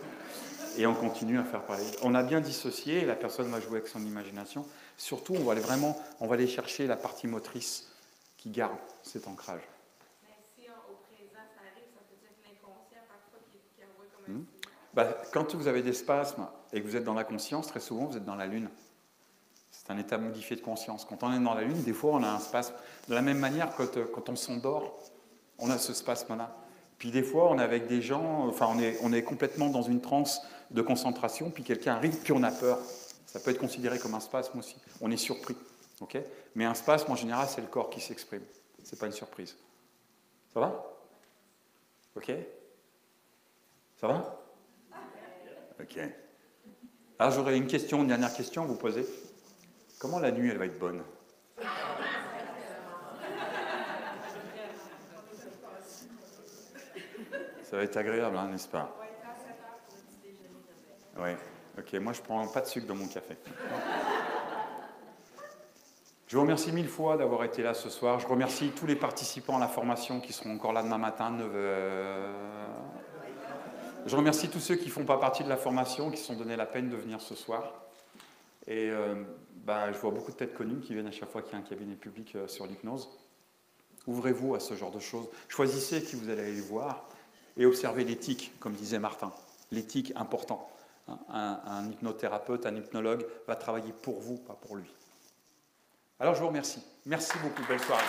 Et on continue à faire parler. On a bien dissocié, la personne va jouer avec son imagination. Surtout, on va aller chercher la partie motrice qui garde cet ancrage. Mais si au présent ça arrive, ça peut dire que l'inconscient, parfois, qui envoie comme un Quand vous avez des spasmes et que vous êtes dans la conscience, très souvent, vous êtes dans la lune. C'est un état modifié de conscience. Quand on est dans la lune, des fois, on a un spasme. De la même manière, quand on s'endort, on a ce spasme-là. Puis des fois, on est avec des gens, enfin, on est complètement dans une transe de concentration, puis quelqu'un arrive, puis on a peur. Ça peut être considéré comme un spasme aussi. On est surpris. Okay? Mais un spasme, en général, c'est le corps qui s'exprime. Ce n'est pas une surprise. Ça va? OK? Ça va? OK. Alors, j'aurais une dernière question à vous poser. Comment la nuit, elle va être bonne? Ça va être agréable, hein, n'est-ce pas? Oui. OK. Moi, je ne prends pas de sucre dans mon café. Je vous remercie 1000 fois d'avoir été là ce soir. Je remercie tous les participants à la formation qui seront encore là demain matin, 9h. Je remercie tous ceux qui ne font pas partie de la formation, qui se sont donné la peine de venir ce soir. Et je vois beaucoup de têtes connues qui viennent à chaque fois qu'il y a un cabinet public sur l'hypnose. Ouvrez-vous à ce genre de choses. Choisissez qui vous allez aller voir et observez l'éthique, comme disait Martin. L'éthique, important. Un hypnothérapeute, un hypnologue va travailler pour vous, pas pour lui. Alors je vous remercie. Merci beaucoup. Belle soirée.